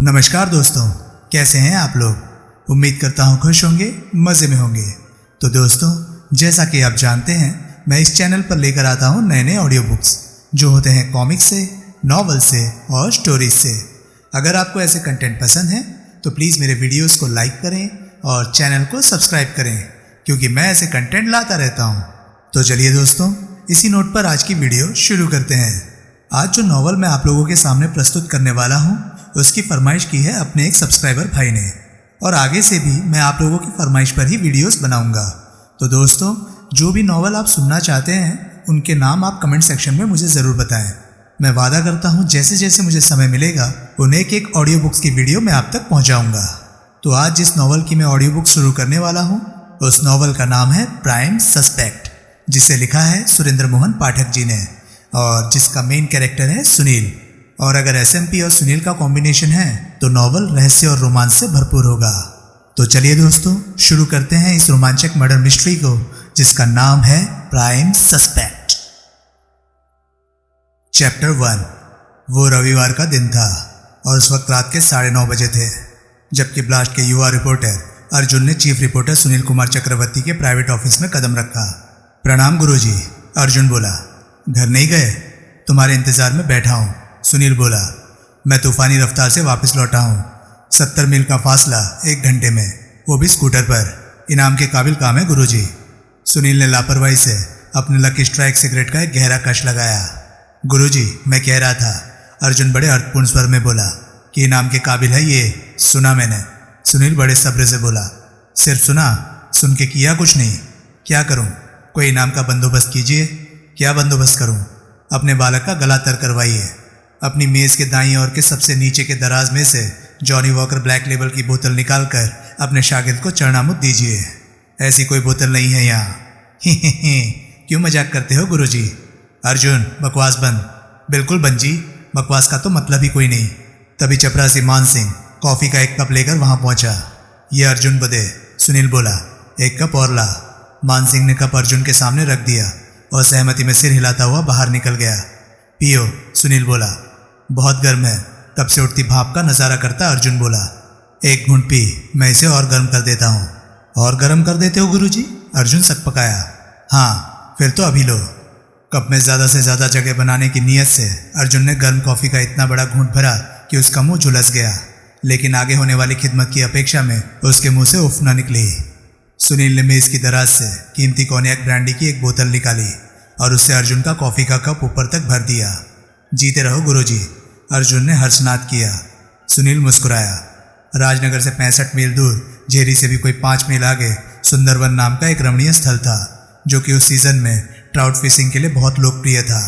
नमस्कार दोस्तों, कैसे हैं आप लोग। उम्मीद करता हूँ खुश होंगे, मज़े में होंगे। तो दोस्तों, जैसा कि आप जानते हैं, मैं इस चैनल पर लेकर आता हूँ नए नए ऑडियो बुक्स जो होते हैं कॉमिक्स से, नॉवल से और स्टोरीज से। अगर आपको ऐसे कंटेंट पसंद है तो प्लीज़ मेरे वीडियोस को लाइक करें और चैनल को सब्सक्राइब करें, क्योंकि मैं ऐसे कंटेंट लाता रहता हूँ। तो चलिए दोस्तों, इसी नोट पर आज की वीडियो शुरू करते हैं। आज जो नॉवल मैं आप लोगों के सामने प्रस्तुत करने वाला हूँ, उसकी फरमाइश की है अपने एक सब्सक्राइबर भाई ने, और आगे से भी मैं आप लोगों की फरमाइश पर ही वीडियोस बनाऊंगा। तो दोस्तों, जो भी नॉवल आप सुनना चाहते हैं उनके नाम आप कमेंट सेक्शन में मुझे ज़रूर बताएं। मैं वादा करता हूँ जैसे जैसे मुझे समय मिलेगा उन्हें एक ऑडियो बुक्स की वीडियो मैं आप तक पहुँचाऊँगा। तो आज जिस नॉवल की मैं ऑडियो बुक शुरू करने वाला हूँ, उस नॉवल का नाम है प्राइम सस्पेक्ट, जिसे लिखा है सुरेंद्र मोहन पाठक जी ने, और जिसका मेन कैरेक्टर है सुनील। और अगर एसएमपी और सुनील का कॉम्बिनेशन है तो नॉवल रहस्य और रोमांस से भरपूर होगा। तो चलिए दोस्तों, शुरू करते हैं इस रोमांचक मर्डर मिस्ट्री को, जिसका नाम है प्राइम सस्पेक्ट। चैप्टर 1। वो रविवार का दिन था और उस वक्त रात के 9:30 बजे थे, जबकि ब्लास्ट के युवा रिपोर्टर अर्जुन ने चीफ रिपोर्टर सुनील कुमार चक्रवर्ती के प्राइवेट ऑफिस में कदम रखा। प्रणाम गुरुजी, अर्जुन बोला। घर नहीं गए? तुम्हारे इंतजार में बैठा हूँ, सुनील बोला। मैं तूफानी रफ्तार से वापस लौटा हूँ, 70 मील का फासला 1 घंटे में, वो भी स्कूटर पर। इनाम के काबिल काम है गुरुजी। सुनील ने लापरवाही से अपने लकी स्ट्राइक सिगरेट का एक गहरा कश लगाया। गुरुजी, मैं कह रहा था, अर्जुन बड़े अर्थपूर्ण स्वर में बोला, कि इनाम के काबिल है ये सुना मैंने। सुनील बड़े सब्र से बोला। सिर्फ सुना? सुन के किया कुछ नहीं? क्या करूं? कोई इनाम का बंदोबस्त कीजिए। क्या बंदोबस्त करूं? अपने बालक का गला तर करवाइए। अपनी मेज के दाईं ओर के सबसे नीचे के दराज में से जॉनी वॉकर ब्लैक लेबल की बोतल निकालकर अपने शागिर्द को चरणामुद दीजिए। ऐसी कोई बोतल नहीं है यहाँ। ही क्यों मजाक करते हो गुरुजी? अर्जुन, बकवास बंद। बिल्कुल बंद जी, बकवास का तो मतलब ही कोई नहीं। तभी चपरासी मान सिंह कॉफ़ी का एक कप लेकर वहाँ पहुँचा। ये अर्जुन बदे, सुनील बोला। एक कप और ला। मान सिंह ने कप अर्जुन के सामने रख दिया और सहमति में सिर हिलाता हुआ बाहर निकल गया। पियो, सुनील बोला। बहुत गर्म है, तब से उठती भाप का नज़ारा करता अर्जुन बोला। एक घूंट पी, मैं इसे और गर्म कर देता हूँ। और गर्म कर देते हो गुरुजी? अर्जुन सकपकाया। हाँ, फिर तो अभी लो। कप में ज़्यादा से ज़्यादा जगह बनाने की नीयत से अर्जुन ने गर्म कॉफ़ी का इतना बड़ा घूंट भरा कि उसका मुंह झुलस गया, लेकिन आगे होने वाली खिदमत की अपेक्षा में उसके मुंह से उफ न निकली। सुनील ने मेज़ की दराज से कीमती कॉन्याक ब्रांडी की एक बोतल निकाली और उससे अर्जुन का कॉफ़ी का कप ऊपर तक भर दिया। जीते रहो गुरुजी, अर्जुन ने हर्षनाद किया। सुनील मुस्कुराया। राजनगर से 65 मील दूर, झेरी से भी कोई 5 मील आगे, सुंदरवन नाम का एक रमणीय स्थल था, जो कि उस सीजन में ट्राउट फिशिंग के लिए बहुत लोकप्रिय था।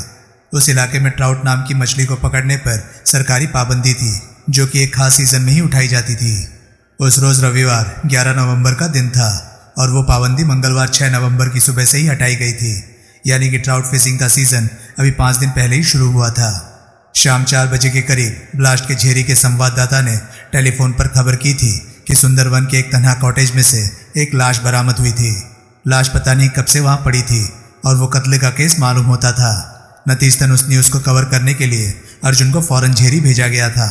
उस इलाके में ट्राउट नाम की मछली को पकड़ने पर सरकारी पाबंदी थी, जो कि एक खास सीजन में ही उठाई जाती थी। उस रोज़ रविवार 11 नवंबर का दिन था और वो पाबंदी मंगलवार 6 नवंबर की सुबह से ही हटाई गई थी, यानी कि ट्राउट फिशिंग का सीज़न अभी 5 दिन पहले ही शुरू हुआ था। शाम 4 बजे के करीब ब्लास्ट के झेरी के संवाददाता ने टेलीफोन पर खबर की थी कि सुंदरवन के एक तन्हा कॉटेज में से एक लाश बरामद हुई थी। लाश पता नहीं कब से वहाँ पड़ी थी और वो कत्ले का केस मालूम होता था। नतीजतन उस न्यूज़ को कवर करने के लिए अर्जुन को फौरन झेरी भेजा गया था।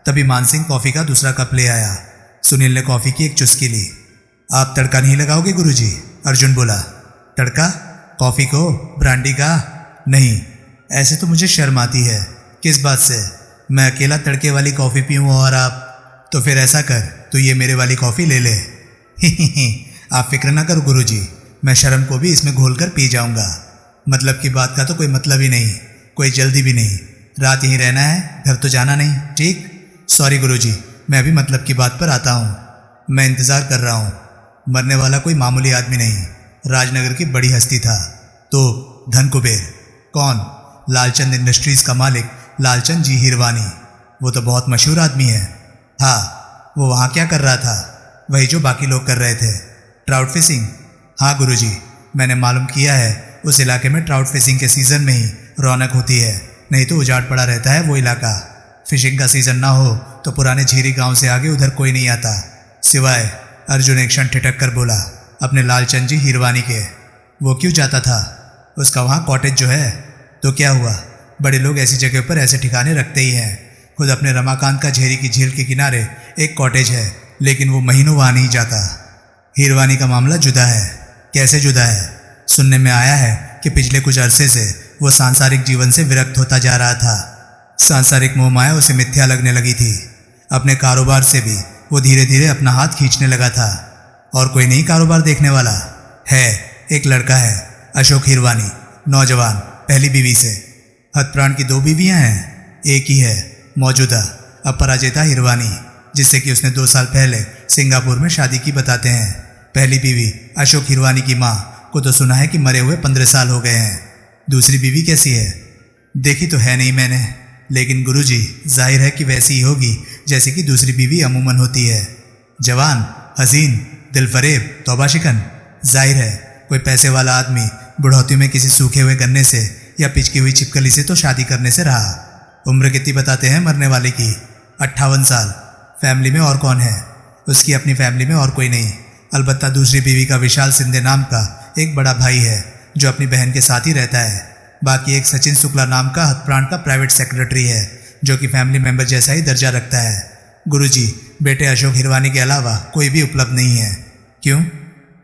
तभी मानसिंह कॉफ़ी का दूसरा कप ले आया। सुनील ने कॉफ़ी की एक चुस्की ली। आप तड़का नहीं लगाओगे गुरुजी? अर्जुन बोला। तड़का? कॉफ़ी को? ब्रांडी का? नहीं, ऐसे तो मुझे शर्म आती है। किस बात से? मैं अकेला तड़के वाली कॉफ़ी पीऊँ और आप? तो फिर ऐसा कर, तो ये मेरे वाली कॉफ़ी ले ले। आप फिक्र ना करो गुरुजी, मैं शर्म को भी इसमें घोल कर पी जाऊँगा। मतलब की बात का तो कोई मतलब ही नहीं, कोई जल्दी भी नहीं। रात यहीं रहना है, घर तो जाना नहीं, ठीक? सॉरी गुरुजी, मैं अभी मतलब की बात पर आता हूँ। मैं इंतज़ार कर रहा हूँ। मरने वाला कोई मामूली आदमी नहीं, राजनगर की बड़ी हस्ती था। तो धन कुबेर। कौन? लालचंद इंडस्ट्रीज़ का मालिक लालचंद जी हिरवानी। वो तो बहुत मशहूर आदमी है। हाँ, वो वहाँ क्या कर रहा था? वही जो बाकी लोग कर रहे थे, ट्राउट फिशिंग। हाँ गुरुजी, मैंने मालूम किया है उस इलाके में ट्राउट फिशिंग के सीज़न में ही रौनक होती है, नहीं तो उजाड़ पड़ा रहता है वो इलाका। फिशिंग का सीज़न ना हो तो पुराने झीरी गांव से आगे उधर कोई नहीं आता, सिवाय, अर्जुन एक क्षण ठिठक कर बोला, अपने लालचंद जी हिरवानी के। वो क्यों जाता था? उसका वहाँ कॉटेज जो है। तो क्या हुआ, बड़े लोग ऐसी जगह पर ऐसे ठिकाने रखते ही हैं। खुद अपने रमाकांत का झेरी की झील के किनारे एक कॉटेज है, लेकिन वो महीनों वहाँ नहीं जाता। हीरवानी का मामला जुदा है। कैसे जुदा है? सुनने में आया है कि पिछले कुछ अरसे से वो सांसारिक जीवन से विरक्त होता जा रहा था। सांसारिक मोह माया उसे मिथ्या लगने लगी थी। अपने कारोबार से भी वो धीरे धीरे अपना हाथ खींचने लगा था। और कोई नहीं कारोबार देखने वाला है। एक लड़का है, अशोक हीरवानी, नौजवान, पहली बीवी से। हथप्राण की 2 बीवियां हैं। एक ही है मौजूदा, अपराजिता हीरवानी, जिससे कि उसने 2 साल पहले सिंगापुर में शादी की बताते हैं। पहली बीवी अशोक हीरवानी की माँ को तो सुना है कि मरे हुए 15 साल हो गए हैं। दूसरी बीवी कैसी है? देखी तो है नहीं मैंने, लेकिन गुरुजी जाहिर है कि वैसी ही होगी जैसे कि दूसरी बीवी अमूमन होती है। जवान, हसीन, दिलफरेब, तौबा शिकन। जाहिर है कोई पैसे वाला आदमी बुढ़ौती में किसी सूखे हुए गन्ने से या पिचकी हुई छिपकली से तो शादी करने से रहा। उम्र कितनी बताते हैं मरने वाले की? 58 साल। फैमिली में और कौन है? उसकी अपनी फैमिली में और कोई नहीं, अलबत्ता दूसरी बीवी का विशाल सिंधे नाम का एक बड़ा भाई है जो अपनी बहन के साथ ही रहता है। बाकी एक सचिन शुक्ला नाम का हथप्राण का प्राइवेट सेक्रेटरी है जो कि फैमिली मेंबर जैसा ही दर्जा रखता है। गुरुजी, बेटे अशोक हीरवानी के अलावा कोई भी उपलब्ध नहीं है। क्यों?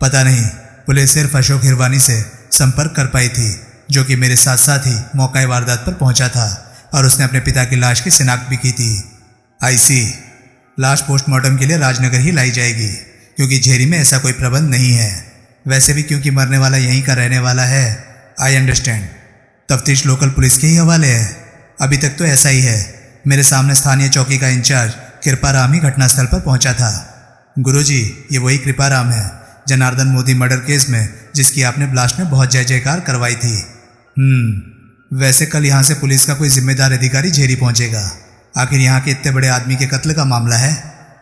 पता नहीं। पुलिस सिर्फ अशोक हीरवानी से संपर्क कर पाई थी, जो कि मेरे साथ साथ ही मौका वारदात पर पहुंचा था और उसने अपने पिता की लाश की शिनाख्त भी की थी। आई सी। लाश पोस्टमार्टम के लिए राजनगर ही लाई जाएगी क्योंकि झेरी में ऐसा कोई प्रबंध नहीं है। वैसे भी क्योंकि मरने वाला यहीं का रहने वाला है। I understand. तफ्तीश लोकल पुलिस के ही हवाले है। अभी तक तो ऐसा ही है। मेरे सामने स्थानीय चौकी का इंचार्ज कृपाराम ही घटनास्थल पर पहुंचा था। गुरुजी, ये वही कृपाराम है जनार्दन मोदी मर्डर केस में जिसकी आपने ब्लास्ट में बहुत जय जयकार करवाई थी। वैसे कल यहाँ से पुलिस का कोई जिम्मेदार अधिकारी झेरी पहुंचेगा। आखिर यहाँ के इतने बड़े आदमी के कत्ल का मामला है।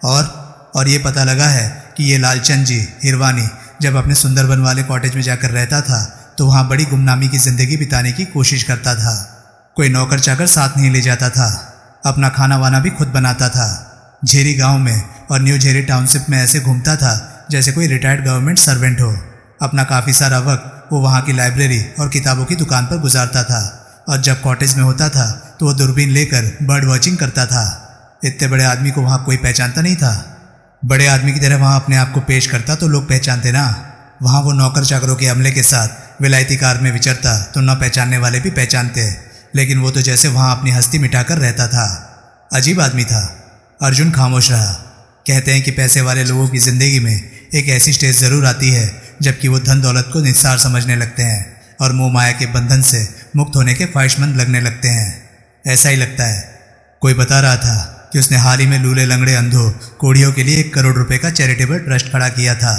और ये पता लगा है कि ये लालचंद जी हीरवानी जब अपने सुंदरबन वाले कॉटेज में जाकर रहता था तो वहाँ बड़ी गुमनामी की जिंदगी बिताने की कोशिश करता था। कोई नौकर चाकर साथ नहीं ले जाता था। अपना खाना वाना भी खुद बनाता था। झेरी गांव में और न्यू झेरी टाउनशिप में ऐसे घूमता था जैसे कोई रिटायर्ड गवर्नमेंट सर्वेंट हो। अपना काफ़ी सारा वक्त वो वहाँ की लाइब्रेरी और किताबों की दुकान पर गुजारता था और जब कॉटेज में होता था तो वो दूरबीन लेकर बर्ड वॉचिंग करता था। इतने बड़े आदमी को वहाँ कोई पहचानता नहीं था। बड़े आदमी की तरह वहाँ अपने आप को पेश करता तो लोग पहचानते ना। वहाँ वो नौकर चाकरों के अमले के साथ विलायती कार में विचरता तो न पहचानने वाले भी पहचानते, लेकिन वो तो जैसे वहाँ अपनी हस्ती मिटाकर रहता था। अजीब आदमी था। अर्जुन खामोश रहा। कहते हैं कि पैसे वाले लोगों की ज़िंदगी में एक ऐसी स्टेज ज़रूर आती है जबकि वो धन दौलत को निस्सार समझने लगते हैं और मोह माया के बंधन से मुक्त होने के ख्वाहिशमंद लगने लगते हैं। ऐसा ही लगता है। कोई बता रहा था कि उसने हाल ही में लूले लंगड़े अंधों कोढ़ियों के लिए 1 करोड़ रुपए का चैरिटेबल ट्रस्ट खड़ा किया था।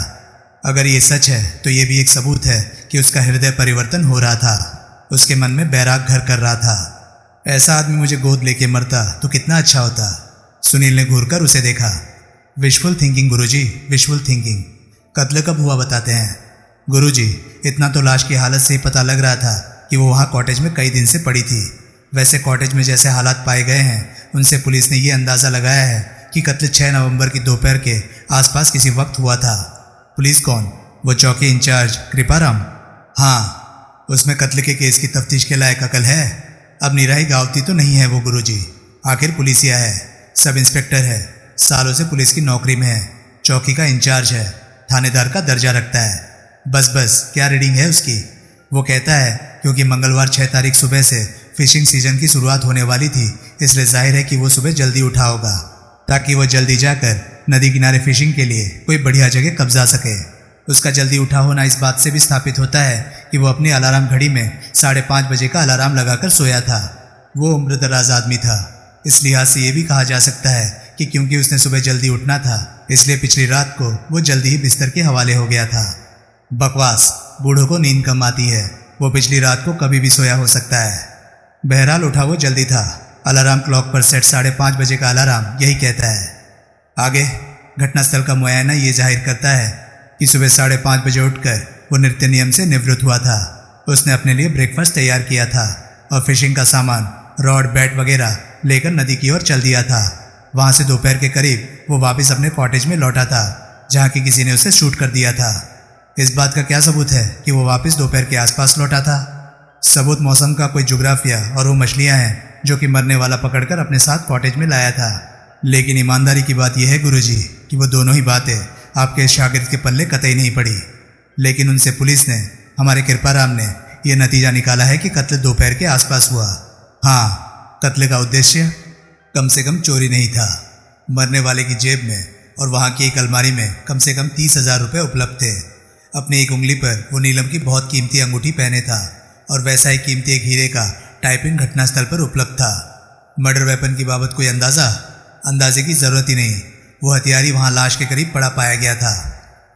अगर ये सच है तो ये भी एक सबूत है कि उसका हृदय परिवर्तन हो रहा था। उसके मन में बैराग घर कर रहा था। ऐसा आदमी मुझे गोद लेके मरता तो कितना अच्छा होता। सुनील ने घूरकर उसे देखा। विशफुल थिंकिंग गुरुजी, विशफुल थिंकिंग। कत्ल कब हुआ बताते हैं? गुरुजी, इतना तो लाश की हालत से ही पता लग रहा था कि वो वहाँ कॉटेज में कई दिन से पड़ी थी। वैसे कॉटेज में जैसे हालात पाए गए हैं उनसे पुलिस ने ये अंदाज़ा लगाया है कि कत्ल 6 नवंबर की दोपहर के आसपास किसी वक्त हुआ था। पुलिस कौन? वो चौकी इंचार्ज कृपाराम? हाँ, उसमें कत्ल के केस की तफ्तीश के लायक अकल है। अब निराही गावती तो नहीं है वो गुरुजी। आखिर पुलिसिया है, सब इंस्पेक्टर है, सालों से पुलिस की नौकरी में है, चौकी का इंचार्ज है, थानेदार का दर्जा रखता है। बस क्या रीडिंग है उसकी? वो कहता है क्योंकि मंगलवार 6 तारीख सुबह से फिशिंग सीजन की शुरुआत होने वाली थी, इसलिए जाहिर है कि वो सुबह जल्दी उठा होगा ताकि वो जल्दी जाकर नदी किनारे फिशिंग के लिए कोई बढ़िया जगह कब्जा सके। उसका जल्दी उठा होना इस बात से भी स्थापित होता है कि वो अपनी अलार्म घड़ी में 5:30 बजे का अलार्म लगाकर सोया था। वो उम्रदराज आदमी था। इस लिहाज से ये भी कहा जा सकता है कि क्योंकि उसने सुबह जल्दी उठना था इसलिए पिछली रात को वो जल्दी ही बिस्तर के हवाले हो गया था। बकवास। बूढ़ों को नींद कम आती है। वो पिछली रात को कभी भी सोया हो सकता है। बहरहाल उठा वो जल्दी था। अलार्म क्लॉक पर सेट 5:30 बजे का अलार्म यही कहता है। आगे घटनास्थल का मुआयना ये जाहिर करता है कि सुबह 5:30 बजे उठकर वो नित्य नियम से निवृत्त हुआ था। उसने अपने लिए ब्रेकफास्ट तैयार किया था और फिशिंग का सामान, रॉड, बैट वगैरह लेकर नदी की ओर चल दिया था। वहाँ से दोपहर के करीब वो वापस अपने कॉटेज में लौटा था जहाँ की किसी ने उसे शूट कर दिया था। इस बात का क्या सबूत है कि वो वापस दोपहर के आसपास लौटा था? सबूत मौसम का कोई जुग्राफिया और वो मछलियाँ हैं जो कि मरने वाला पकड़कर अपने साथ कॉटेज में लाया था। लेकिन ईमानदारी की बात यह है गुरुजी कि वो दोनों ही बातें आपके इस शागिर्द के पल्ले कतई नहीं पड़ी। लेकिन उनसे पुलिस ने, हमारे कृपाराम ने, यह नतीजा निकाला है कि कत्ल दोपहर के आसपास हुआ। हाँ, कत्ल का उद्देश्य कम से कम चोरी नहीं था। मरने वाले की जेब में और वहाँ की एक अलमारी में कम से कम 30,000 रुपये उपलब्ध थे। अपनी एक उंगली पर वो नीलम की बहुत कीमती अंगूठी पहने था और वैसा ही कीमती एक हीरे का टाइपिंग घटनास्थल पर उपलब्ध था। मर्डर वेपन की बाबत कोई अंदाजे की ज़रूरत ही नहीं। वो हथियार ही वहाँ लाश के करीब पड़ा पाया गया था,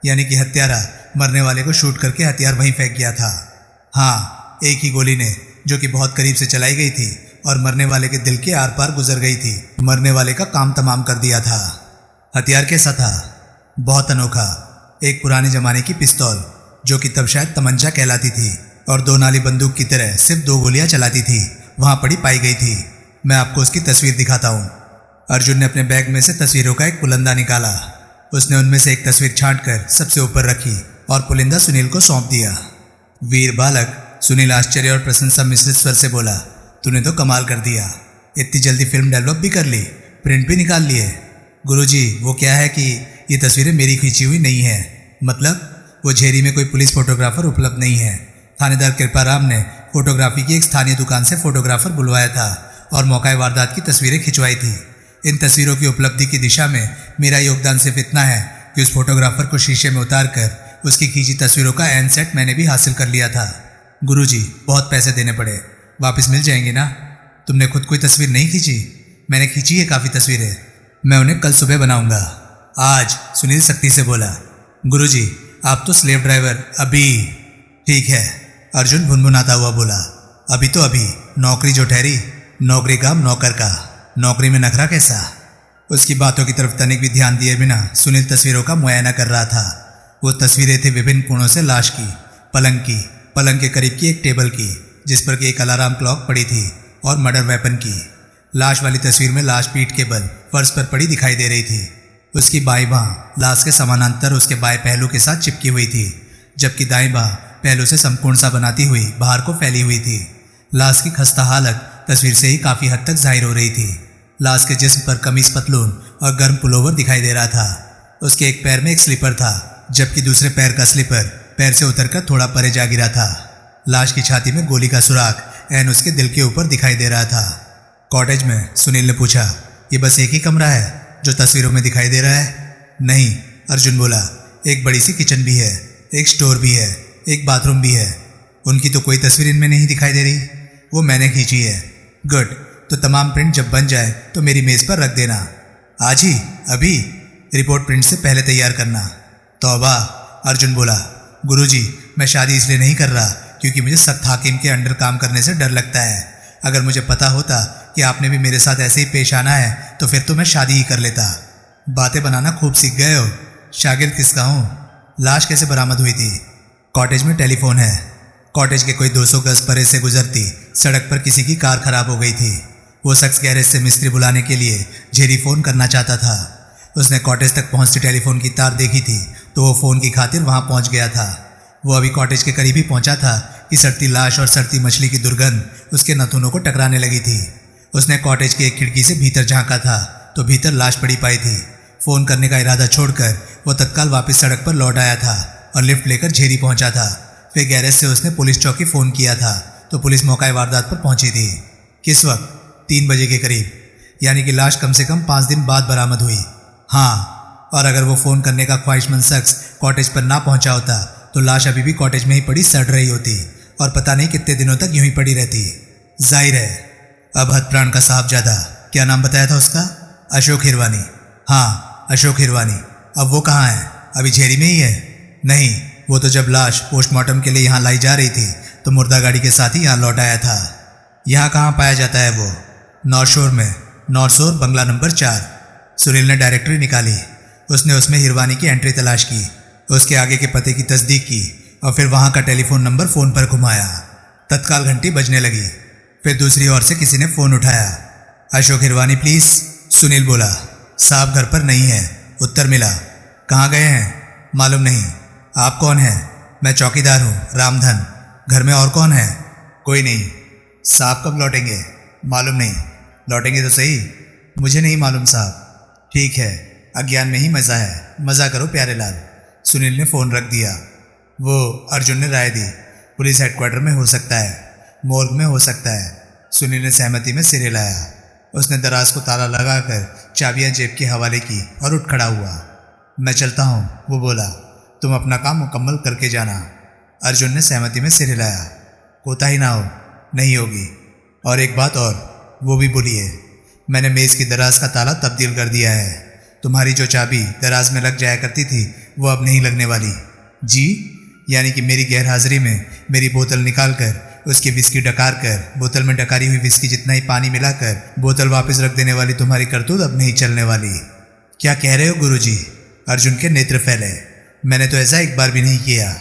यानी कि हत्यारा मरने वाले को शूट करके हथियार वहीं फेंक गया था। हाँ, एक ही गोली ने, जो कि बहुत करीब से चलाई गई थी और मरने वाले के दिल के आर पार गुजर गई थी, मरने वाले का काम तमाम कर दिया था। हथियार कैसा था? बहुत अनोखा। एक पुराने ज़माने की पिस्तौल, जो कि तब शायद तमंचा कहलाती थी और 2 नाली बंदूक की तरह सिर्फ 2 गोलियां चलाती थी, वहाँ पड़ी पाई गई थी। मैं आपको उसकी तस्वीर दिखाता हूँ। अर्जुन ने अपने बैग में से तस्वीरों का एक पुलिंदा निकाला। उसने उनमें से एक तस्वीर छांटकर सबसे ऊपर रखी और पुलिंदा सुनील को सौंप दिया। वीर बालक, सुनील आश्चर्य और प्रशंसा मिश्रित स्वर से बोला, तूने तो कमाल कर दिया। इतनी जल्दी फिल्म डेवलप भी कर ली, प्रिंट भी निकाल लिए। गुरुजी, वो क्या है कि ये तस्वीरें मेरी खींची हुई नहीं है। मतलब वो झेरी में कोई पुलिस फोटोग्राफर उपलब्ध नहीं है। थानेदार कृपाराम ने फोटोग्राफी की एक स्थानीय दुकान से फोटोग्राफर बुलवाया था और मौका वारदात की तस्वीरें खिंचवाई थी। इन तस्वीरों की उपलब्धि की दिशा में मेरा योगदान सिर्फ इतना है कि उस फोटोग्राफर को शीशे में उतार कर उसकी खींची तस्वीरों का एन सेट मैंने भी हासिल कर लिया था। गुरुजी, बहुत पैसे देने पड़े, वापस मिल जाएंगे ना? तुमने खुद कोई तस्वीर नहीं खींची? मैंने खींची है काफ़ी तस्वीरें, मैं उन्हें कल सुबह बनाऊंगा। आज, सुनील सख्ती से बोला। गुरुजी, आप तो स्लेव ड्राइवर अभी। ठीक है, अर्जुन भुनभुनाता हुआ बोला। अभी तो अभी, नौकरी जो ठहरी, नौकरी काम नौकर का, नौकरी में नखरा कैसा? उसकी बातों की तरफ तनिक भी ध्यान दिए बिना सुनील तस्वीरों का मुआयना कर रहा था। वो तस्वीरें थी विभिन्न कोणों से लाश की, पलंग के करीब की एक टेबल की, जिस पर कि एक अलार्म क्लॉक पड़ी थी, और मर्डर वेपन की। लाश वाली तस्वीर में लाश पीठ के बल फर्श पर पड़ी दिखाई दे रही थी। उसकी बाईं बांह लाश के समानांतर उसके बाएं पहलू के साथ चिपकी हुई थी, जबकि दाईं बांह पहलू से संपूर्ण सा बनाती हुई बाहर को फैली हुई थी। लाश की खस्ता हालत तस्वीर से ही काफ़ी हद तक जाहिर हो रही थी। लाश के जिस्म पर कमीज, पतलून और गर्म पुलोवर दिखाई दे रहा था। उसके एक पैर में एक स्लीपर था, जबकि दूसरे पैर का स्लीपर पैर से उतरकर थोड़ा परे जा गिरा था। लाश की छाती में गोली का सुराख एन उसके दिल के ऊपर दिखाई दे रहा था। कॉटेज में, सुनील ने पूछा, ये बस एक ही कमरा है जो तस्वीरों में दिखाई दे रहा है? नहीं, अर्जुन बोला, एक बड़ी सी किचन भी है, एक स्टोर भी है, एक बाथरूम भी है। उनकी तो कोई तस्वीर इनमें नहीं दिखाई दे रही। वो मैंने खींची है। गुड, तो तमाम प्रिंट जब बन जाए तो मेरी मेज़ पर रख देना। आज ही, अभी? रिपोर्ट प्रिंट से पहले तैयार करना। तौबा, अर्जुन बोला। गुरुजी, मैं शादी इसलिए नहीं कर रहा क्योंकि मुझे सख्त हाकिम के अंडर काम करने से डर लगता है। अगर मुझे पता होता कि आपने भी मेरे साथ ऐसे ही पेश आना है तो फिर तो मैं शादी ही कर लेता। बातें बनाना खूब सीख गए हो। शागिर्द किसका हूँ? लाश कैसे बरामद हुई थी? कॉटेज में टेलीफोन है। कॉटेज के कोई 200 गज परे से गुजरती सड़क पर किसी की कार खराब हो गई थी। वो शख्स गैरेज से मिस्त्री बुलाने के लिए झेरी फ़ोन करना चाहता था। उसने कॉटेज तक पहुंचती टेलीफोन की तार देखी थी तो वो फ़ोन की खातिर वहां पहुंच गया था। वो अभी कॉटेज के करीब ही पहुंचा था कि सड़ती लाश और सड़ती मछली की दुर्गंध उसके नाखूनों को टकराने लगी थी। उसने कॉटेज की एक खिड़की से भीतर झांका था तो भीतर लाश पड़ी पाई थी। फ़ोन करने का इरादा छोड़कर वो तत्काल वापस सड़क पर लौट आया था और लिफ्ट लेकर झेरी पहुंचा था। फिर गैरेज से उसने पुलिस चौकी फ़ोन किया था तो पुलिस मौका वारदात पर पहुंची थी। किस वक्त? 3 बजे के करीब, यानी कि लाश कम से कम 5 दिन बाद बरामद हुई। हाँ, और अगर वो फ़ोन करने का ख्वाहिशमंद शख्स कॉटेज पर ना पहुंचा होता तो लाश अभी भी कॉटेज में ही पड़ी सड़ रही होती और पता नहीं कितने दिनों तक यूं ही पड़ी रहती। जाहिर है। अब हथप्राण का साहबजादा, क्या नाम बताया था उसका? अशोक हिरवानी। हाँ, अशोक हिरवानी। अब वो कहाँ है? अभी झेरी में ही है? नहीं, वो तो जब लाश पोस्टमार्टम के लिए यहाँ लाई जा रही थी तो मुर्दा गाड़ी के साथ ही यहाँ लौट आया था। यहाँ कहाँ पाया जाता है वो? नॉर्थ शोर में, नॉर्थ शोर बंगला नंबर 4। सुनील ने डायरेक्टरी निकाली। उसने उसमें हिरवानी की एंट्री तलाश की, उसके आगे के पते की तस्दीक की और फिर वहाँ का टेलीफोन नंबर फ़ोन पर घुमाया। तत्काल घंटी बजने लगी। फिर दूसरी ओर से किसी ने फ़ोन उठाया। अशोक हिरवानी प्लीज़, सुनील बोला। साहब घर पर नहीं है, उत्तर मिला। कहाँ गए हैं? मालूम नहीं। आप कौन हैं? मैं चौकीदार हूँ, रामधन। घर में और कौन है? कोई नहीं। साहब कब लौटेंगे? मालूम नहीं। लौटेंगे तो सही। मुझे नहीं मालूम साहब। ठीक है, अज्ञान में ही मज़ा है, मज़ा करो प्यारे लाल। सुनील ने फ़ोन रख दिया। वो अर्जुन ने राय दी, पुलिस हेडक्वार्टर में हो सकता है, मोर्ग में हो सकता है। सुनील ने सहमति में सिर हिलाया। उसने दराज को ताला लगाकर चाबियां जेब के हवाले की और उठ खड़ा हुआ। मैं चलता हूँ, वो बोला। तुम अपना काम मुकम्मल करके जाना। अर्जुन ने सहमति में सिर हिलाया। कोताही ना हो। नहीं होगी। और एक बात और, वो भी बोलिए। मैंने मेज़ की दराज का ताला तब्दील कर दिया है। तुम्हारी जो चाबी दराज में लग जाया करती थी वो अब नहीं लगने वाली। जी? यानी कि मेरी गैरहाजिरी में मेरी बोतल निकाल कर उसकी विस्की डकार कर, बोतल में डकारी हुई विस्की जितना ही पानी मिलाकर बोतल वापस रख देने वाली तुम्हारी करतूत अब नहीं चलने वाली। क्या कह रहे हो गुरुजी? अर्जुन के नेत्र फैले। मैंने तो ऐसा एक बार भी नहीं किया।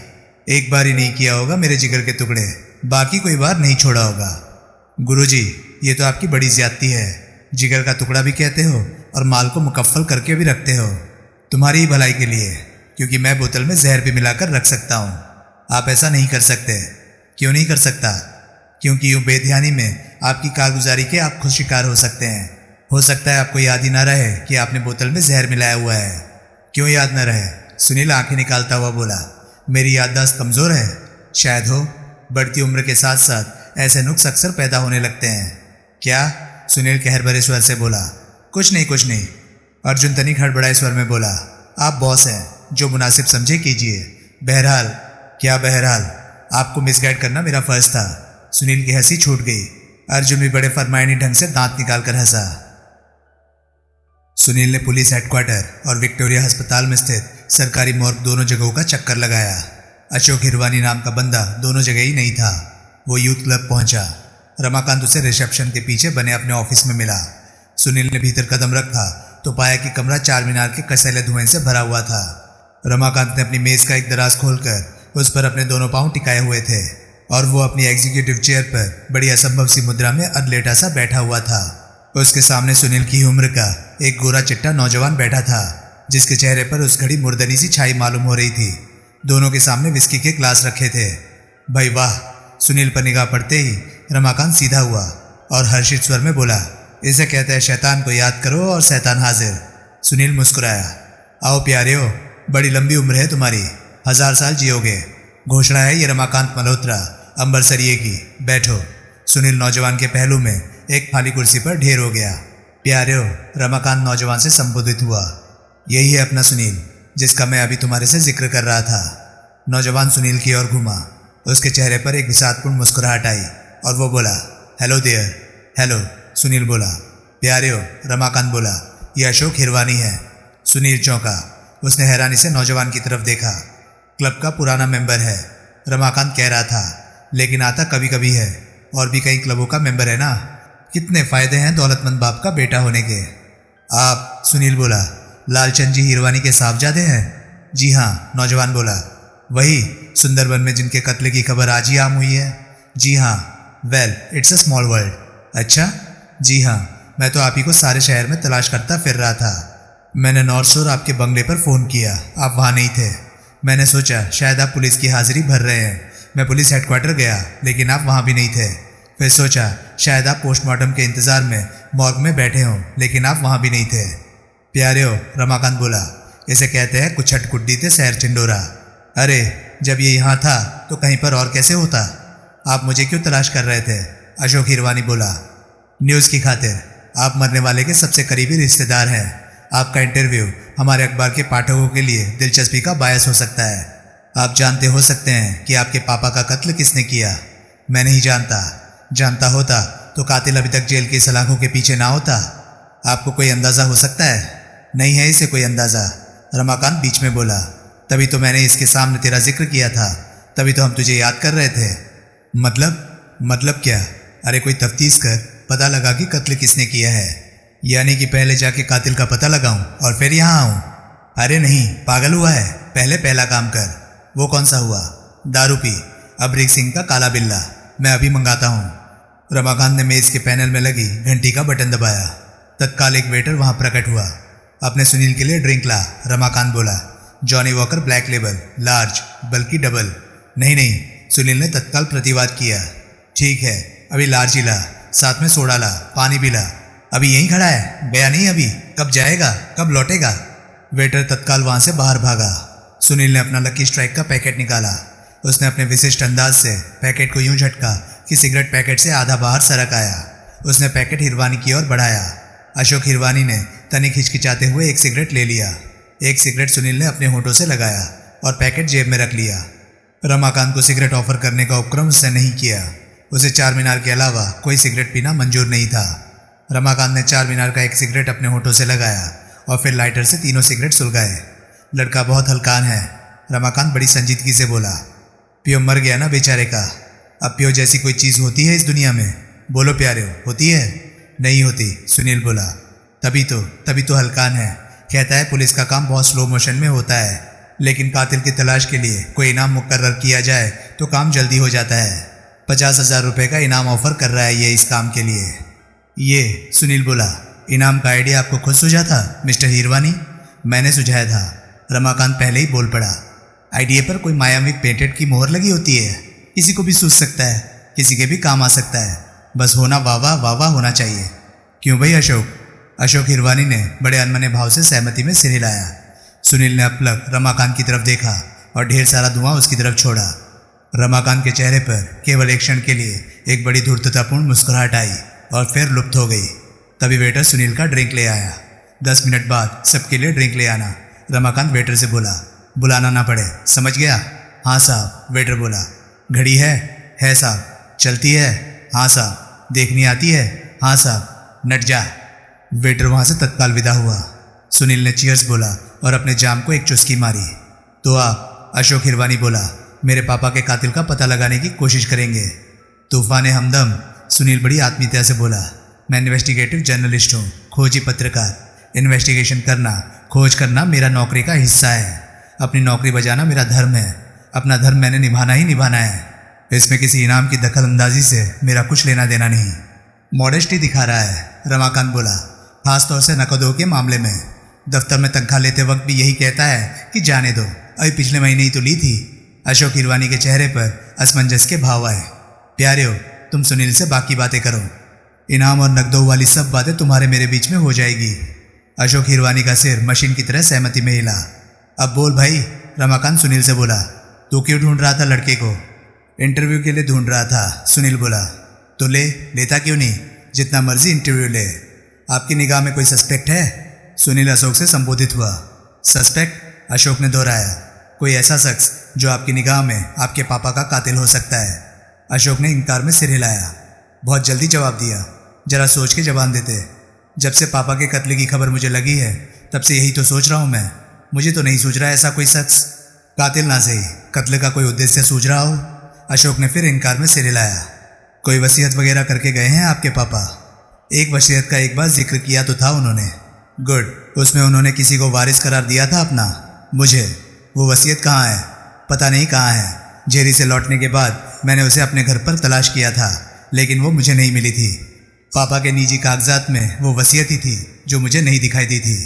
एक बार ही नहीं किया होगा मेरे जिगर के टुकड़े, बाकी कोई बार नहीं छोड़ा होगा। गुरुजी, ये तो आपकी बड़ी ज्यादती है। जिगर का टुकड़ा भी कहते हो और माल को मुकफ्फल करके भी रखते हो। तुम्हारी ही भलाई के लिए, क्योंकि मैं बोतल में जहर भी मिलाकर रख सकता हूँ। आप ऐसा नहीं कर सकते। क्यों नहीं कर सकता? क्योंकि यूं बेध्यानी में आपकी कारगुजारी के आप खुद शिकार हो सकते हैं। हो सकता है आपको याद ही ना रहे कि आपने बोतल में जहर मिलाया हुआ है। क्यों याद न रहे? सुनील आंखें निकालता हुआ बोला। मेरी याददाश्त कमज़ोर है। शायद हो। बढ़ती उम्र के साथ साथ ऐसे नुक्स अक्सर पैदा होने लगते हैं। क्या? सुनील कहर भरे स्वर से बोला। कुछ नहीं, कुछ नहीं। अर्जुन तनिक हड़बड़ाए स्वर में बोला। आप बॉस हैं, जो मुनासिब समझे कीजिए। बहरहाल। क्या बहरहाल? आपको मिसगाइड करना मेरा फर्ज था। सुनील की हंसी छूट गई। अर्जुन भी बड़े फरमायनी ढंग से दांत निकाल कर हंसा। सुनील ने पुलिस हेडक्वार्टर और विक्टोरिया अस्पताल में स्थित सरकारी मॉर्ग दोनों जगहों का चक्कर लगाया। अशोक हिरवानी नाम का बंदा दोनों जगह ही नहीं था। वो यूथ क्लब पहुंचा। रमाकांत उसे रिसेप्शन के पीछे बने अपने ऑफिस में मिला। सुनील ने भीतर कदम रखा तो पाया कि कमरा चार मीनार के कसैले धुएं से भरा हुआ था। रमाकांत ने अपनी मेज का एक दराज खोलकर उस पर अपने दोनों पांव टिकाए हुए थे और वो अपनी एग्जीक्यूटिव चेयर पर बड़ी असंभव सी मुद्रा में अधलेटा सा बैठा हुआ था। उसके सामने सुनील की उम्र का एक गोरा चिट्टा नौजवान बैठा था, जिसके चेहरे पर उस घड़ी मुर्दनी सी छाई मालूम हो रही थी। दोनों के सामने विस्की के ग्लास रखे थे। भाई वाह! सुनील पर निगाह पड़ते ही रमाकांत सीधा हुआ और हर्षित स्वर में बोला, इसे कहते हैं शैतान को याद करो और शैतान हाजिर। सुनील मुस्कुराया। आओ प्यारे, बड़ी लंबी उम्र है तुम्हारी, 1000 साल जियोगे। घोषणा है ये रमाकांत मल्होत्रा अंबरसरिये की। बैठो। सुनील नौजवान के पहलू में एक खाली कुर्सी पर ढेर हो गया। प्यारे, रमाकांत नौजवान से संबोधित हुआ। यही है अपना सुनील, जिसका मैं अभी तुम्हारे से जिक्र कर रहा था। नौजवान सुनील की ओर घूमा। उसके चेहरे पर एक विषादपूर्ण मुस्कुराहट आई और वो बोला, हेलो देयर। हेलो, सुनील बोला। प्यारे, रमाकांत बोला, यह अशोक हिरवानी है। सुनील चौंका। उसने हैरानी से नौजवान की तरफ देखा। क्लब का पुराना मेंबर है, रमाकांत कह रहा था, लेकिन आता कभी कभी है और भी कई क्लबों का मेंबर है ना। कितने फायदे हैं दौलतमंद बाप का बेटा होने के। आप? सुनील बोला। लालचंद जी हिरवानी के साहबजादे हैं? जी हाँ, नौजवान बोला। वही सुंदरबन में जिनके कत्ले की खबर आज ही आम हुई है? जी हाँ। Well, it's a small world. अच्छा? जी हाँ, मैं तो आप ही को सारे शहर में तलाश करता फिर रहा था। मैंने नॉर्थ शोर आपके बंगले पर फ़ोन किया, आप वहाँ नहीं थे। मैंने सोचा शायद आप पुलिस की हाजिरी भर रहे हैं। मैं पुलिस हेडक्वार्टर गया, लेकिन आप वहाँ भी नहीं थे। फिर सोचा शायद आप पोस्टमार्टम के इंतज़ार में मॉर्ग में बैठे हों, लेकिन आप वहाँ भी नहीं थे। प्यारे हो, रमाकांत बोला, इसे कहते हैं कुछट कुड्डी थे सैर चिंडोरा। अरे, जब ये यहाँ था तो कहीं पर और कैसे होता? आप मुझे क्यों तलाश कर रहे थे? अशोक हिरवानी बोला। न्यूज़ की खातिर। आप मरने वाले के सबसे करीबी रिश्तेदार हैं। आपका इंटरव्यू हमारे अखबार के पाठकों के लिए दिलचस्पी का बायस हो सकता है। आप जानते हो सकते हैं कि आपके पापा का कत्ल किसने किया? मैं नहीं जानता। जानता होता तो कातिल अभी तक जेल की सलाखों के पीछे ना होता। आपको कोई अंदाज़ा हो सकता है? नहीं है इसे कोई अंदाज़ा, रमाकांत बीच में बोला। तभी तो मैंने इसके सामने तेरा जिक्र किया था, तभी तो हम तुझे याद कर रहे थे। मतलब क्या? अरे कोई तफ्तीश कर पता लगा कि कत्ल किसने किया है। यानी कि पहले जाके कातिल का पता लगाऊं और फिर यहाँ आऊँ? अरे नहीं, पागल हुआ है? पहले पहला काम कर। वो कौन सा हुआ? दारू पी। अमरीक सिंह का काला बिल्ला। मैं अभी मंगाता हूँ। रमाकांत ने मेज के पैनल में लगी घंटी का बटन दबाया। तत्काल एक वेटर वहाँ प्रकट हुआ। अपने सुनील के लिए ड्रिंक ला, रमाकांत बोला। Johnny walker black label, large, बल्कि डबल। नहीं, सुनील ने तत्काल प्रतिवाद किया। ठीक है, अभी लार्ज ही ला। साथ में सोडा ला, पानी भी ला। अभी यहीं खड़ा है, गया नहीं अभी? कब जाएगा, कब लौटेगा? वेटर तत्काल वहां से बाहर भागा। सुनील ने अपना लकी स्ट्राइक का पैकेट निकाला। उसने अपने विशिष्ट अंदाज से पैकेट को यूं झटका कि सिगरेट पैकेट से आधा बाहर सरक आया। उसने पैकेट हिरवानी की ओर बढ़ाया। अशोक हिरवानी ने तनिक हिचकिचाते हुए एक सिगरेट ले लिया। एक सिगरेट सुनील ने अपने होठों से लगाया और पैकेट जेब में रख लिया। रमाकांत को सिगरेट ऑफर करने का उपक्रम उसने नहीं किया। उसे चार मीनार के अलावा कोई सिगरेट पीना मंजूर नहीं था। रमाकांत ने चार मीनार का एक सिगरेट अपने होठों से लगाया और फिर लाइटर से तीनों सिगरेट सुलगाए। लड़का बहुत हल्कान है, रमाकांत बड़ी संजीदगी से बोला। पियो मर गया ना बेचारे का। अब पियो जैसी कोई चीज़ होती है इस दुनिया में? बोलो प्यारे, होती है? नहीं होती, सुनील बोला। तभी तो हल्कान है। कहता है पुलिस का काम बहुत स्लो मोशन में होता है, लेकिन कातिल की तलाश के लिए कोई इनाम मुकर्रर किया जाए तो काम जल्दी हो जाता है। 50,000 रुपये का इनाम ऑफर कर रहा है ये इस काम के लिए। ये, सुनील बोला। इनाम का आइडिया आपको खुद सूझा था मिस्टर हिरवानी? मैंने सुझाया था, रमाकांत पहले ही बोल पड़ा। आइडिया पर कोई मायावी पेटेंट की मोहर लगी होती है। किसी को भी सूझ सकता है, किसी के भी काम आ सकता है। बस होना वाह होना चाहिए। क्यों भाई अशोक? अशोक हिरवानी ने बड़े अनमने भाव से सहमति में सिर हिलाया। सुनील ने अपलक रमाकांत की तरफ देखा और ढेर सारा धुआं उसकी तरफ छोड़ा। रमाकांत के चेहरे पर केवल एक क्षण के लिए एक बड़ी धूर्ततापूर्ण मुस्कुराहट आई और फिर लुप्त हो गई। तभी वेटर सुनील का ड्रिंक ले आया। 10 मिनट बाद सबके लिए ड्रिंक ले आना, रमाकांत वेटर से बोला। बुलाना ना पड़े, समझ गया? हाँ साहब, वेटर बोला। घड़ी है साहब। चलती है? हाँ साहब। देखनी आती है? हाँ साहब। नट जा। वेटर वहाँ से तत्काल विदा हुआ। सुनील ने चीयर्स बोला और अपने जाम को एक चुस्की मारी। तो आप? अशोक हिरवानी बोला। मेरे पापा के कातिल का पता लगाने की कोशिश करेंगे। तूफान हमदम, सुनील बड़ी आत्मीयता से बोला। मैं इन्वेस्टिगेटिव जर्नलिस्ट हूँ, खोजी पत्रकार। इन्वेस्टिगेशन करना, खोज करना मेरा नौकरी का हिस्सा है। अपनी नौकरी बजाना मेरा धर्म है। अपना धर्म मैंने निभाना ही निभाना है। इसमें किसी इनाम की दखल अंदाजी से मेरा कुछ लेना देना नहीं। मॉडेस्टी दिखा रहा है, रमाकांत बोला। खासतौर से नकदों के मामले में। दफ्तर में तनख्वाह लेते वक्त भी यही कहता है कि जाने दो, अभी पिछले महीने ही तो ली थी। अशोक हिरवानी के चेहरे पर असमंजस के भाव आए। प्यारे हो, तुम सुनील से बाकी बातें करो। इनाम और नकदों वाली सब बातें तुम्हारे मेरे बीच में हो जाएगी। अशोक हिरवानी का सिर मशीन की तरह सहमति में हिला। अब बोल भाई, रमाकांत सुनील से बोला। तू क्यों ढूंढ रहा था लड़के को? इंटरव्यू के लिए ढूंढ रहा था, सुनील बोला। तो लेता क्यों नहीं? जितना मर्जी इंटरव्यू ले। आपकी निगाह में कोई सस्पेक्ट है? सुनील अशोक से संबोधित हुआ। सस्पेक्ट? अशोक ने दोहराया। कोई ऐसा शख्स जो आपकी निगाह में आपके पापा का कातिल हो सकता है? अशोक ने इनकार में सिर हिलाया। बहुत जल्दी जवाब दिया। जरा सोच के जवाब देते। जब से पापा के कत्ल की खबर मुझे लगी है तब से यही तो सोच रहा हूँ मैं। मुझे तो नहीं सूझ रहा ऐसा कोई शख्स। कातिल ना सही, कत्ल का कोई उद्देश्य सूझ रहा हो? अशोक ने फिर इनकार में सिर हिलाया। कोई वसीयत वगैरह करके गए हैं आपके पापा? एक वसीयत का एक बार जिक्र किया तो था उन्होंने। गुड, उसमें उन्होंने किसी को वारिस करार दिया था अपना? मुझे। वो वसीयत कहाँ है? पता नहीं कहाँ है। जेरी से लौटने के बाद मैंने उसे अपने घर पर तलाश किया था, लेकिन वो मुझे नहीं मिली थी। पापा के निजी कागजात में वो वसीयत ही थी जो मुझे नहीं दिखाई दी थी।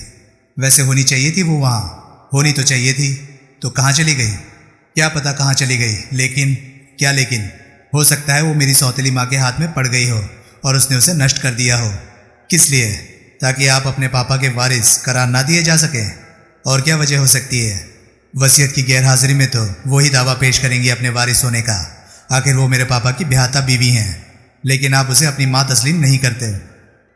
वैसे होनी चाहिए थी वो वहाँ, होनी तो चाहिए थी। तो कहाँ चली गई? क्या पता कहाँ चली गई, लेकिन क्या लेकिन? हो सकता है वो मेरी सौतेली माँ के हाथ में पड़ गई हो और उसने उसे नष्ट कर दिया हो। किस लिए? ताकि आप अपने पापा के वारिस करार ना दिए जा सकें। और क्या वजह हो सकती है? वसीयत की गैरहाजिरी में तो वो ही दावा पेश करेंगी अपने वारिस होने का। आखिर वो मेरे पापा की ब्याहता बीवी हैं, लेकिन आप उसे अपनी माँ तस्लीम नहीं करते।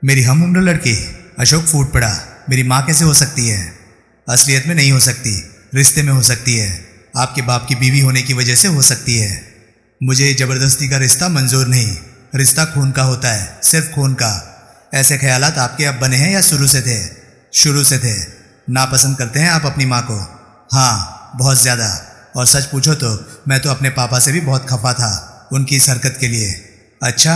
मेरी हम उम्र लड़की? अशोक फूट पड़ा। मेरी माँ कैसे हो सकती है? असलियत में नहीं हो सकती, रिश्ते में हो सकती है। आपके बाप की बीवी होने की वजह से हो सकती है। मुझे ज़बरदस्ती का रिश्ता मंजूर नहीं। रिश्ता खून का होता है, सिर्फ खून का। ऐसे ख्यालात आपके अब बने हैं या शुरू से थे? शुरू से थे। नापसंद करते हैं आप अपनी माँ को? हाँ, बहुत ज़्यादा। और सच पूछो तो मैं तो अपने पापा से भी बहुत खफा था उनकी इस हरकत के लिए। अच्छा?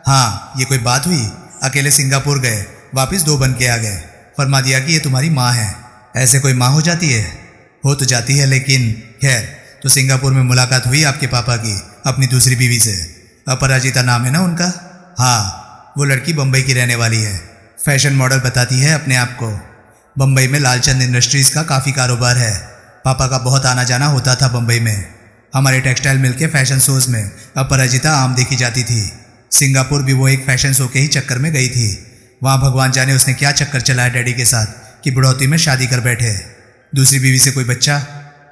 हाँ, ये कोई बात हुई? अकेले सिंगापुर गए, वापस 2 बन के आ गए, फरमा दिया कि ये तुम्हारी माँ है। ऐसे कोई माँ हो जाती है? हो तो जाती है, लेकिन खैर। तो सिंगापुर में मुलाकात हुई आपके पापा की अपनी दूसरी बीवी से? अपराजिता नाम है ना उनका? हाँ, वो लड़की बम्बई की रहने वाली है। फैशन मॉडल बताती है अपने आप को। बम्बई में लालचंद इंडस्ट्रीज़ का काफ़ी कारोबार है। पापा का बहुत आना जाना होता था बम्बई में। हमारे टेक्सटाइल मिल के फैशन शोज़ में अपराजिता आम देखी जाती थी। सिंगापुर भी वो एक फैशन शो के ही चक्कर में गई थी। वहाँ भगवान जाने उसने क्या चक्कर चलाया डैडी के साथ कि बुढ़ौती में शादी कर बैठे। दूसरी बीवी से कोई बच्चा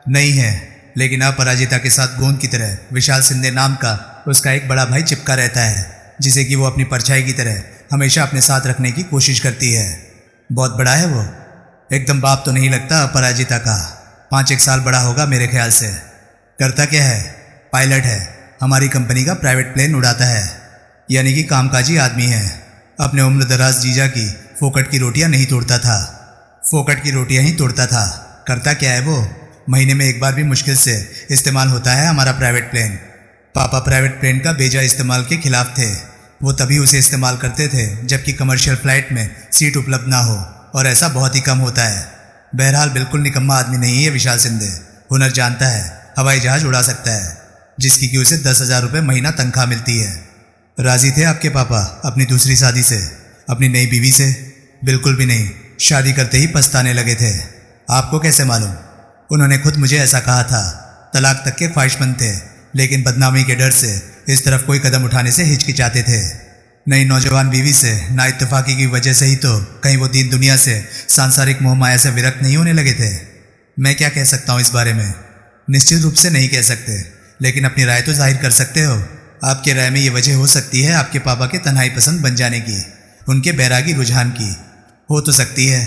नहीं है, लेकिन अपराजिता के साथ गोंद की तरह विशाल शिंदे नाम का उसका एक बड़ा भाई चिपका रहता है, जिसे कि वो अपनी परछाई की तरह हमेशा अपने साथ रखने की कोशिश करती है। बहुत बड़ा है वो, एकदम बाप तो नहीं लगता अपराजिता का, 5-1 साल बड़ा होगा मेरे ख्याल से। करता क्या है? पायलट है, हमारी कंपनी का प्राइवेट प्लेन उड़ाता है, यानी कि कामकाजी आदमी है। अपने उम्र दराज जीजा की फोकट की रोटियां नहीं तोड़ता था, फोकट की रोटियां ही तोड़ता था। करता क्या है वो? महीने में एक बार भी मुश्किल से इस्तेमाल होता है हमारा प्राइवेट प्लेन। पापा प्राइवेट प्लेन का बेजा इस्तेमाल के खिलाफ थे। वो तभी उसे इस्तेमाल करते थे जबकि कमर्शियल फ्लाइट में सीट उपलब्ध ना हो, और ऐसा बहुत ही कम होता है। बहरहाल बिल्कुल निकम्मा आदमी नहीं है विशाल शिंदे। हुनर जानता है, हवाई जहाज उड़ा सकता है, जिसकी कि उसे 10,000 रुपये महीना तनख्वाह मिलती है। राजी थे आपके पापा अपनी दूसरी शादी से, अपनी नई बीवी से? बिल्कुल भी नहीं, शादी करते ही पछताने लगे थे। आपको कैसे मालूम? उन्होंने खुद मुझे ऐसा कहा था। तलाक तक के ख्वाहिशमंद थे, लेकिन बदनामी के डर से इस तरफ कोई कदम उठाने से हिचकिचाते थे। नई नौजवान बीवी से ना इत्तेफाकी की वजह से ही तो कहीं वो दीन दुनिया से, सांसारिक मोह माया से विरक्त नहीं होने लगे थे। मैं क्या कह सकता हूँ इस बारे में? निश्चित रूप से नहीं कह सकते, लेकिन अपनी राय तो जाहिर कर सकते हो। आपके राय में ये वजह हो सकती है आपके पापा के तन्हाई पसंद बन जाने की, उनके बैरागी रुझान की। हो तो सकती है।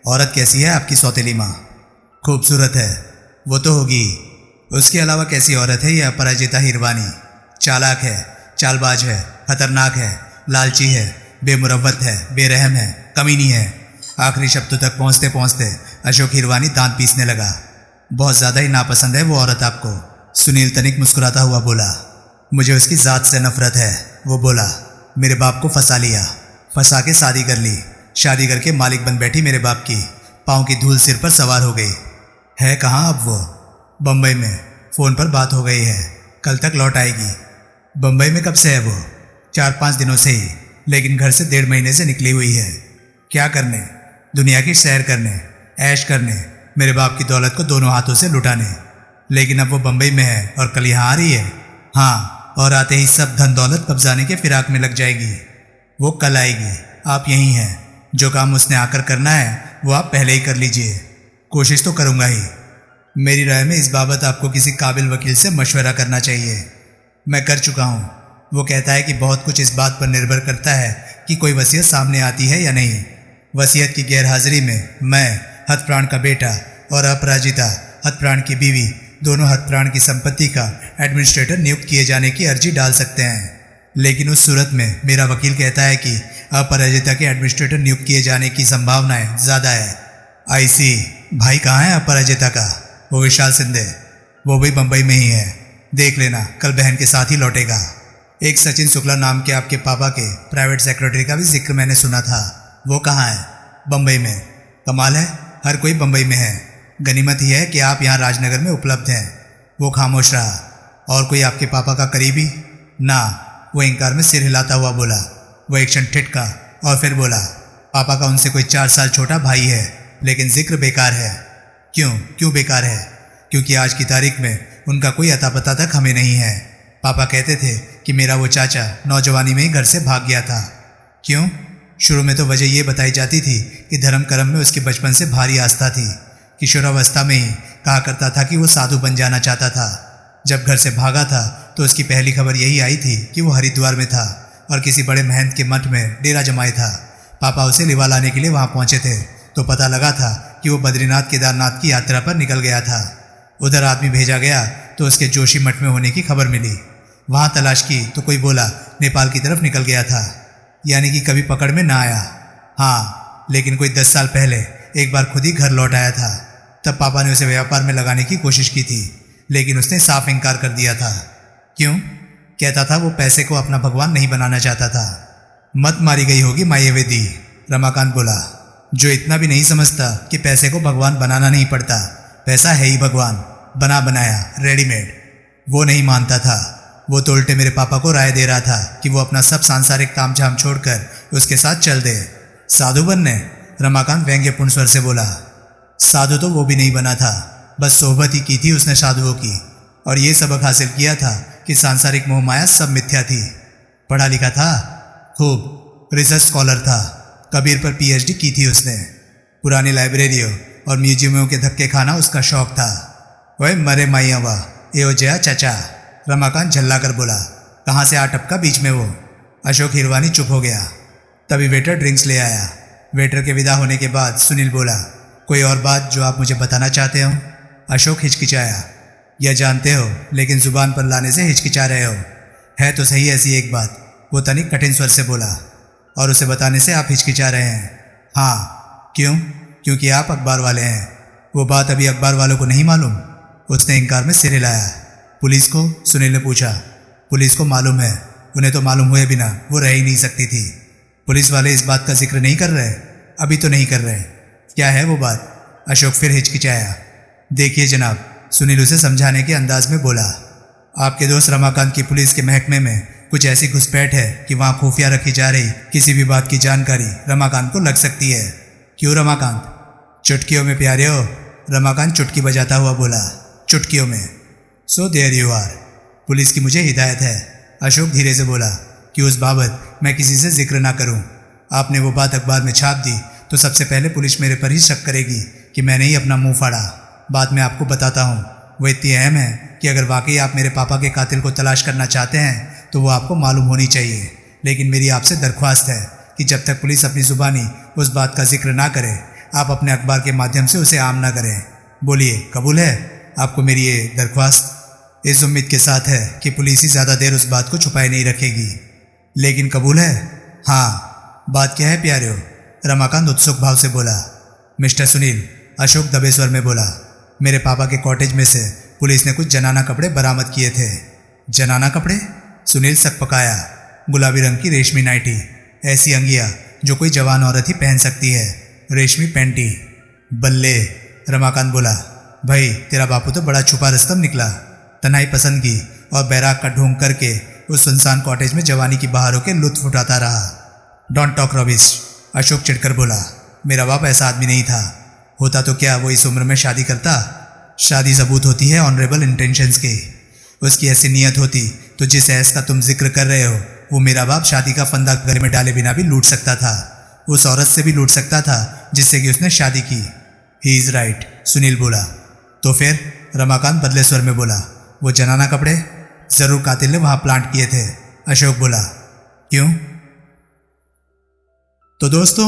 औरत कैसी है आपकी सौतेली माँ? खूबसूरत है, वो तो होगी। उसके अलावा कैसी औरत है ये अपराजिता हिरवानी? चालाक है, चालबाज है, खतरनाक है, लालची है, बेमुरव्वत है, बेरहम है, कमीनी है। आखिरी शब्दों तक पहुँचते पहुँचते अशोक हिरवानी दांत पीसने लगा। बहुत ज़्यादा ही नापसंद है वो औरत आपको, सुनील तनिक मुस्कुराता हुआ बोला। मुझे उसकी ज़ात से नफरत है, वो बोला। मेरे बाप को फंसा लिया, फंसा के शादी कर ली, शादी करके मालिक बन बैठी मेरे बाप की, पाँव की धूल सिर पर सवार हो गई। है कहाँ अब वो? बम्बई में, फ़ोन पर बात हो गई है, कल तक लौट आएगी। बम्बई में कब से है वो? 4-5 दिनों से ही, लेकिन घर से 1.5 महीने से निकली हुई है। क्या करने? दुनिया की सैर करने, ऐश करने, मेरे बाप की दौलत को दोनों हाथों से लुटाने। लेकिन अब वो बम्बई में है और कल यहाँ आ रही है। हाँ, और आते ही सब धन दौलत कब्जाने के फिराक में लग जाएगी। वो कल आएगी, आप यहीं हैं। जो काम उसने आकर करना है वो आप पहले ही कर लीजिए। कोशिश तो करूँगा ही। मेरी राय में इस बाबत आपको किसी काबिल वकील से मशवरा करना चाहिए। मैं कर चुका हूँ। वो कहता है कि बहुत कुछ इस बात पर निर्भर करता है कि कोई वसीयत सामने आती है या नहीं। वसीयत की गैरहाजिरी में मैं, हतप्राण का बेटा, और अपराजिता, हतप्राण की बीवी, दोनों हतप्राण की संपत्ति का एडमिनिस्ट्रेटर नियुक्त किए जाने की अर्जी डाल सकते हैं। लेकिन उस सूरत में मेरा वकील कहता है कि अपराजिता के एडमिनिस्ट्रेटर नियुक्त किए जाने की संभावनाएं ज़्यादा है। आईसी भाई कहाँ है अपराजिता का? वो विशाल शिंदे, वो भी बम्बई में ही है। देख लेना, कल बहन के साथ ही लौटेगा। एक सचिन शुक्ला नाम के आपके पापा के प्राइवेट सेक्रेटरी का भी जिक्र मैंने सुना था। वो कहाँ है? बम्बई में। कमाल है, हर कोई बम्बई में है। गनीमत ही है कि आप यहाँ राजनगर में उपलब्ध हैं। वो खामोश रहा। और कोई आपके पापा का करीबी? ना, वो इनकार में सिर हिलाता हुआ बोला। वो एक क्षण ठिठका और फिर बोला, पापा का उनसे कोई 4 साल छोटा भाई है, लेकिन जिक्र बेकार है। क्यों बेकार है? क्योंकि आज की तारीख में उनका कोई अता पता तक हमें नहीं है। पापा कहते थे कि मेरा वो चाचा नौजवानी में ही घर से भाग गया था। क्यों? शुरू में तो वजह ये बताई जाती थी कि धर्म कर्म में उसके बचपन से भारी आस्था थी। किशोरावस्था में ही कहा करता था कि वो साधु बन जाना चाहता था। जब घर से भागा था तो उसकी पहली खबर यही आई थी कि वो हरिद्वार में था और किसी बड़े महंत के मठ में डेरा जमाए था। पापा उसे लिवा लाने के लिए वहाँ पहुँचे थे तो पता लगा था कि वो बद्रीनाथ केदारनाथ की यात्रा पर निकल गया था। उधर आदमी भेजा गया तो उसके जोशी मठ में होने की खबर मिली। वहाँ तलाश की तो कोई बोला नेपाल की तरफ निकल गया था, यानी कि कभी पकड़ में ना आया। हाँ, लेकिन कोई 10 साल पहले एक बार खुद ही घर लौट आया था। तब पापा ने उसे व्यापार में लगाने की कोशिश की थी, लेकिन उसने साफ इनकार कर दिया था। क्यों? कहता था वो पैसे को अपना भगवान नहीं बनाना चाहता था। मत मारी गई होगी मायावेदी, रमाकांत बोला, जो इतना भी नहीं समझता कि पैसे को भगवान बनाना नहीं पड़ता। पैसा है ही भगवान, बना बनाया, रेडीमेड। वो नहीं मानता था। वो तो उल्टे मेरे पापा को राय दे रहा था कि वो अपना सब सांसारिक तामझाम छोड़कर उसके साथ चल दे। साधु बनने? रमाकांत व्यंग्यपूर्ण स्वर से बोला। साधु तो वो भी नहीं बना था, बस सोहबत ही की थी उसने साधुओं की, और ये सबक हासिल किया था कि सांसारिक मोह माया सब मिथ्या थी। पढ़ा लिखा था? खूब। रिसर्च स्कॉलर था। कबीर पर पीएचडी की थी उसने। पुरानी लाइब्रेरियों और म्यूजियमों के धक्के खाना उसका शौक था। वह मरे माइया वाह, ए ओ जया चाचा, रमाकांत झल्ला कर बोला। कहाँ से आ टपका बीच में वो? अशोक हिरवानी चुप हो गया। तभी वेटर ड्रिंक्स ले आया। वेटर के विदा होने के बाद सुनील बोला, कोई और बात जो आप मुझे बताना चाहते हो? अशोक हिचकिचाया। यह जानते हो, लेकिन जुबान पर लाने से हिचकिचा रहे हो। है तो सही ऐसी एक बात, वो तनिक कठिन स्वर से बोला। और उसे बताने से आप हिचकिचा रहे हैं? हाँ। क्यों? क्योंकि आप अखबार वाले हैं। वो बात अभी अखबार वालों को नहीं मालूम? उसने इनकार में सिर हिलाया। पुलिस को? सुनील ने पूछा। पुलिस को मालूम है। उन्हें तो मालूम हुए बिना वो रह ही नहीं सकती थी। पुलिस वाले इस बात का जिक्र नहीं कर रहे? अभी तो नहीं कर रहे। क्या है वो बात? अशोक फिर हिचकिचाया। देखिए जनाब, सुनील उसे समझाने के अंदाज में बोला, आपके दोस्त रमाकांत की पुलिस के महकमे में कुछ ऐसी घुसपैठ है कि वहाँ खुफिया रखी जा रही किसी भी बात की जानकारी रमाकांत को लग सकती है। क्यों रमाकांत? चुटकियों में प्यारे हो, रमाकांत चुटकी बजाता हुआ बोला। चुटकियों में? So there you are. Police की मुझे हिदायत है, अशोक धीरे से बोला, कि उस बाबत मैं किसी से जिक्र ना करूं। आपने वो बात अखबार में छाप दी तो सबसे पहले पुलिस मेरे पर ही शक करेगी कि मैंने ही अपना मुंह फाड़ा। बात मैं आपको बताता हूँ, वो इतनी अहम है कि अगर वाकई आप मेरे पापा के कातिल को तलाश करना चाहते हैं तो वो आपको मालूम होनी चाहिए। लेकिन मेरी आपसे दरख्वास्त है कि जब तक पुलिस अपनी जुबानी उस बात का जिक्र ना करे, आप अपने अखबार के माध्यम से उसे आम ना करें। बोलिए, कबूल है आपको मेरी ये दरख्वास्त? इस उम्मीद के साथ है कि पुलिस ही ज़्यादा देर उस बात को छुपाए नहीं रखेगी। लेकिन कबूल है? हाँ। बात क्या है प्यारे? रमाकांत उत्सुक भाव से बोला। मिस्टर सुनील, अशोक दबे स्वर में बोला, मेरे पापा के कॉटेज में से पुलिस ने कुछ जनाना कपड़े बरामद किए थे। जनाना कपड़े? सुनील सकपकाया। गुलाबी रंग की रेशमी नाइटी, ऐसी अंगिया जो कोई जवान औरत ही पहन सकती है, रेशमी पैंटी। बल्ले, रमाकांत बोला, भाई तेरा बापू तो बड़ा छुपा रस्तम निकला। तन्हाई पसंद की और बैराक का ढोंग करके उस सुनसान कॉटेज में जवानी की बहारों के लुत्फ उठाता रहा। डोंट टॉक रबिश, अशोक चिढ़कर बोला। मेरा बाप ऐसा आदमी नहीं था। होता तो क्या वो इस उम्र में शादी करता? शादी सबूत होती है ऑनरेबल इंटेंशंस की। उसकी ऐसी नीयत होती तो जिस ऐश का तुम जिक्र कर रहे हो, वो मेरा बाप शादी का फंदा घर में डाले बिना भी लूट सकता था। उस औरत से भी लूट सकता था जिससे कि उसने शादी की। ही इज़ राइट, सुनील बोला। तो फिर? रमाकांत बदले स्वर में बोला, वो जनाना कपड़े जरूर कातिल ने वहां प्लांट किए थे। अशोक बोला। क्यों? तो दोस्तों,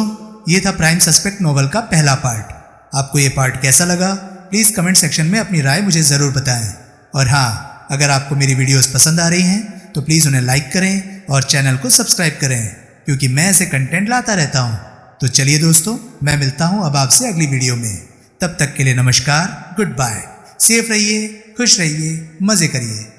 ये था प्राइम सस्पेक्ट नोवेल का पहला पार्ट। आपको ये पार्ट कैसा लगा? प्लीज़ कमेंट सेक्शन में अपनी राय मुझे ज़रूर बताएं। और हाँ, अगर आपको मेरी वीडियोस पसंद आ रही हैं तो प्लीज़ उन्हें लाइक करें और चैनल को सब्सक्राइब करें, क्योंकि मैं ऐसे कंटेंट लाता रहता हूँ। तो चलिए दोस्तों, मैं मिलता हूँ अब आपसे अगली वीडियो में। तब तक के लिए नमस्कार, गुड बाय। सेफ रहिए, खुश रहिए, मज़े करिए।